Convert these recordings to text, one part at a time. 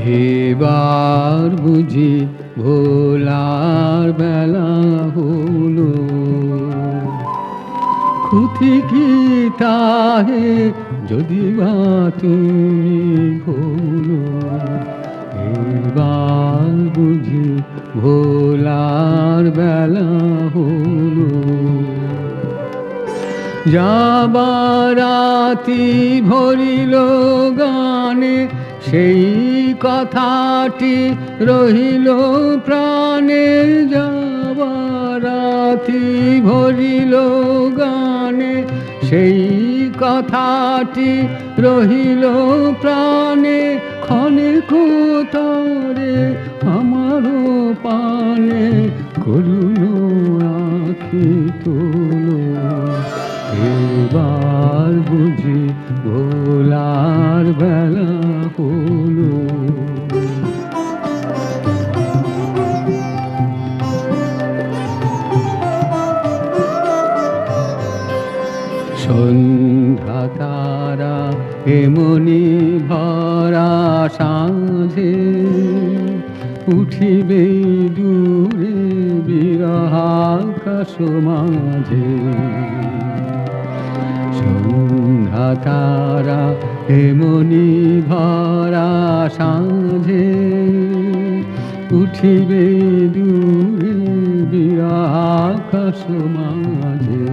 এবার বুঝি ভোলার বেলা হলো, ক্ষতি কি তাহে যদি বা তুমি ভুলো। এবার বুঝি ভোলার বেলা হলো, যাবার রাতি ভরিল গানে, সেই কথাটি রহিল প্রাণে। যাবার রাতি ভরিল গানে, সেই কথাটি রহিল প্রাণে। ক্ষণে কোতরে আমারও পানে, করুণ আঁখি তোলো। এবার বুঝি ভোলার বেলা হলো। সন্ধ্যা তারা এমনি ভরা সাঁঝে, উঠিবে দূরে বিরহাকাশ মাঝে। সন্ধ্যা তারা এমনি ভরা সাঁঝে, উঠিবে দূরে বিরহাকাশ মাঝে।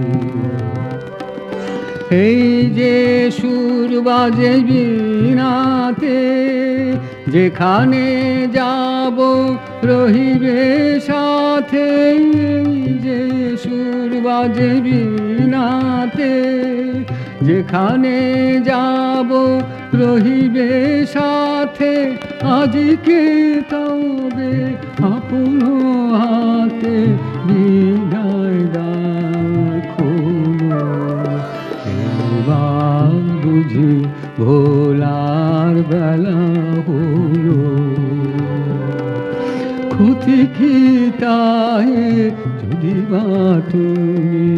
এই যে সুর বাজে বীণাতে, যেখানে যাব রহিবে সাথে। এই যে সুর বাজে বীণাতে, যেখানে যাব রহিবে সাথে। আজকে তবে আপন হাতে বিদায় রাখো। এবার বুঝি ভোলার বেলা হলো, ক্ষতি কি তাহে যদি বা তুমি